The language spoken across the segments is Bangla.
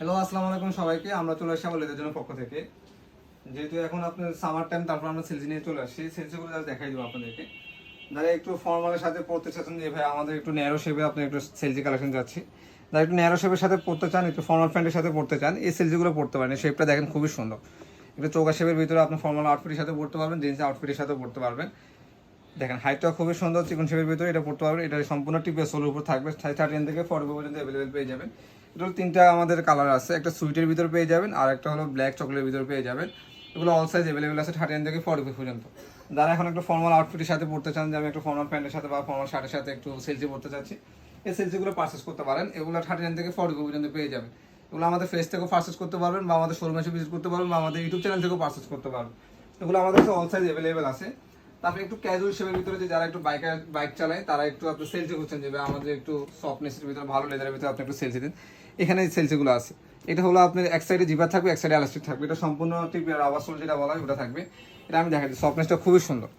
হ্যালো, আসসালামু আলাইকুম সবাইকে। আমরা চলে আসছি আমাদের জন্য পক্ষ থেকে। যেহেতু এখন আপনার সামার টাইম, তারপর আমরা সেলসি নিয়ে চলে আসছি। সেলসিগুলো জাস্ট দেখাই দেবো আপনাদেরকে। যারা একটু ফর্মালের সাথে পড়তে চাচ্ছেন যে ভাই আমাদের একটু ন্যারো শেপে আপনি একটু সেলসি কালেকশন যাচ্ছি, যারা একটু ন্যারো শেপের সাথে পড়তে চান, একটু ফর্মাল প্যান্টের সাথে পড়তে চান, এই সেলসিগুলো পড়তে পারেন। শেপটা দেখেন খুবই সুন্দর। একটু চৌকা শেপের ভিতরে আপনি ফর্মাল আউটফিটের সাথে পড়তে পারবেন, জিন্স আউটফিটের সাথে পড়তে পারবেন। দেখেন হাইটটা খুবই সুন্দর, চিকন শেপের ভিতরে এটা পড়তে পারবেন। এটা সম্পূর্ণ টিপে সোলের উপর থাকবে। 13 থেকে 40 পর্যন্ত অ্যাভেলেবেল পেয়ে যাবেন। এটা তিনটা আমাদের কালার আছে, একটা সুইটের ভিতরে পেয়ে যাবেন, আর একটা হলো ব্ল্যাক চকলেটের ভিতরে পেয়ে যাবেন। এগুলো অল সাইজ অ্যাভেলেবেল আছে 13 থেকে 40 পর্যন্ত। যারা এখন একটা ফর্মাল আউটফিটের সাথে পড়তে চান, যে আমি একটা ফর্মাল প্যান্টের সাথে বা ফর্মাল শার্টের সাথে একটু সেলসি পড়তে চাচ্ছি, এই সেলসিগুলো পারচেস করতে পারেন। এগুলো 13 থেকে 40 পর্যন্ত পেয়ে যাবেন। এগুলো আমাদের ফেস থেকেও পারচেস করতে পারবেন, বা আমাদের শোরুমে এসে ভিজিট করতে পারবেন, বা আমাদের ইউটিউব চ্যানেল থেকেও পারচেস করতে পারবেন। এগুলো আমাদের কাছে অল সাইজ অ্যাভেলেবেল আছে। তারপরে একটু ক্যাজুয়াল শেপের ভিতরে যে যারা একটু বাইক চালায়, তারা একটু আপনি সেলসি করছেন যে আমাদের একটু সফটনেসের ভিতরে, ভালো লেদারের ভিতরে আপনি একটু সেলসি দিন, এখানে সেলসিগুলো আছে। এটা হলো আপনার এক সাইডে জিপার থাকবে, এক সাইডে এলাস্টিক থাকবে। এটা সম্পূর্ণ টিপের আবার সোল যেটা বলা হয় ওটা থাকবে। এটা আমি দেখাচ্ছি, সফটনেসটা খুবই সুন্দর।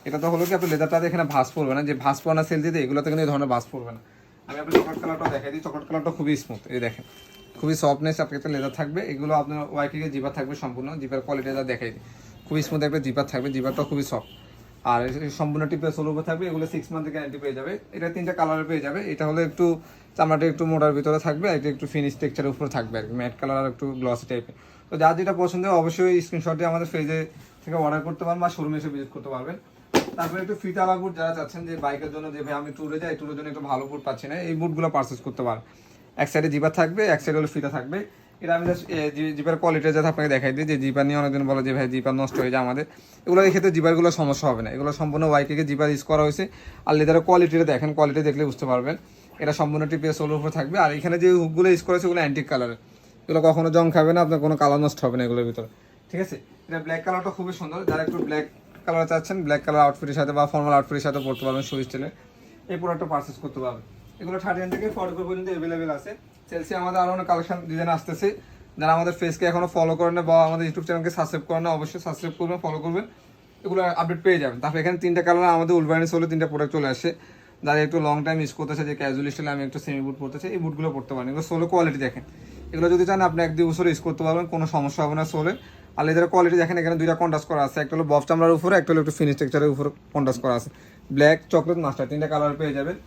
এটা তো হলো কি আপনার লেদারটাতে এখানে ভাঁজ পড়বে না, যে ভাঁজ পড়া না সেলসিতে এগুলোতে কিন্তু এই ধরনের ভাঁজ পড়বে না। আমি আপনার চকলেট কালারটাও দেখাই দিই। চকলেট কালারটা খুবই স্মুথ, এই দেখেন খুবই সফটনেস, আপনার একটা লেদার থাকবে। এগুলো আপনার ওয়াইকিংয়ের জিপার থাকবে, সম্পূর্ণ জিপার কোয়ালিটিটা দেখাই দিই। খুবই স্মুথ একটা জিপার থাকবে, জিপারটা খুবই সফট। আর সম্পূর্ণ টিপে সোল উপর থাকবে। এগুলো 6 মান্থের গ্যারান্টি পেয়ে যাবে। এটা তিনটা কালারে পেয়ে যাবে। এটা হলো একটু চামড়াটা একটু মোটার ভিতরে থাকবে, এটা একটু ফিনিশ টেক্সচারের উপরে থাকবে আর কি, ম্যাট কালার আর একটু গ্লসি টাইপের। তো যার যেটা পছন্দ অবশ্যই স্ক্রিনশট দিয়ে আমাদের পেজে থেকে অর্ডার করতে পারবেন, বা শোরুমে এসে ভিজিট করতে পারবেন। তারপরে একটু ফিতালা বুট যারা চাচ্ছেন যে বাইকের জন্য, যে ভাই আমি ট্যুরে যাই, ট্যুরের জন্য একটু ভালো বুট পাচ্ছি না, এই বুটগুলো পারচেস করতে পারেন। এক সাইডে জিপার থাকবে, এক সাইডে হলো ফিতা থাকবে। এটা আমি জাস্ট জিপার কোয়ালিটি যাতে আপনাকে দেখাই দিই, যে জিপার নিয়ে অনেকদিন বলে যে ভাই জিপার নষ্ট হয়ে যায় আমাদের। এগুলো এই ক্ষেত্রে জিপারগুলো সমস্যা হবে না। এগুলো সম্পূর্ণ ওয়াইকে জিপার ইউজ করা হয়েছে। আর লেদারের কোয়ালিটিটা দেখেন, কোয়ালিটি দেখলে বুঝতে পারবেন। এটা সম্পূর্ণ টিপে সোলের উপর থাকবে। আর এখানে যে হুকগুলো ইউজ করেছে ওগুলো অ্যান্টিক কালারের। এগুলো কখনো জং খাবে না, আপনার কোনো কালার নষ্ট হবে না এগুলোর ভিতরে। ঠিক আছে, এটা ব্ল্যাক কালারটা খুবই সুন্দর। যারা একটু ব্ল্যাক কালার চাচ্ছেন, ব্ল্যাক কালার আউটফিটের সাথে বা ফর্মাল আউটফিটের সাথে পড়তে পারবেন, শু স্টাইলে এই প্রোডাক্টটা পারচেস করতে পারবেন। এগুলো 13 থেকে 40 পর্যন্ত অ্যাভেলেবেল আছে। সেলসি আমাদের আরও অনেক কালেকশন ডিজাইন আসতেছে। যারা আমাদের ফেসকে এখনো ফলো করেন না, বা আমাদের ইউটিউব চ্যানেলকে সাবস্ক্রাইব করেন না, অবশ্যই সাবস্ক্রাইব করবেন, ফলো করবেন, এগুলো আপডেট পেয়ে যাবেন। তারপরে এখানে তিনটা কালার আমাদের উলবার্নি সোলে তিনটা প্রোডাক্ট চলে আসে। যারা একটু লং টাইম ইউজ করতেছে, যে ক্যাজুয়াল স্টাইলে আমি একটু সেমি বুট পড়তেছে, এই বুটগুলো পড়তে পারেন। এগুলো সোলে কোয়ালিটি দেখেন, এগুলো যদি চান আপনি 1-2 বছর ইউজ করতে পারবেন, কোনো সমস্যা হবে না সোলে। আর এদের কোয়ালিটি দেখেন, এখানে দুইটা কন্ট্রাস্ট করা আছে, একটা হলো বফ চামড়ার উপরে, একটা হলো একটু ফিনিশ টেক্সচারের উপরে কন্ট্রাস্ট করা আছে। ব্ল্যাক, চকলেট, মাস্টার তিনটা কালার পেয়ে যাবেন।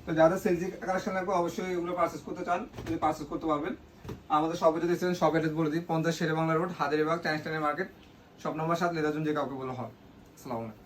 তো যাদের সেলসি কালেকশন লাগবে অবশ্যই এগুলো পারচেস করতে চান, যদি পারচেস করতে পারবেন। আমাদের শপে যদি এসেছেন, শপ অ্যাড্রেস বলে দিই, 50 Shere Bangla road, Hazaribagh, Chinese town market, shop number 7, Leather Zone, যে কাউকে বলে হয়। আসসালামু আলাইকুম।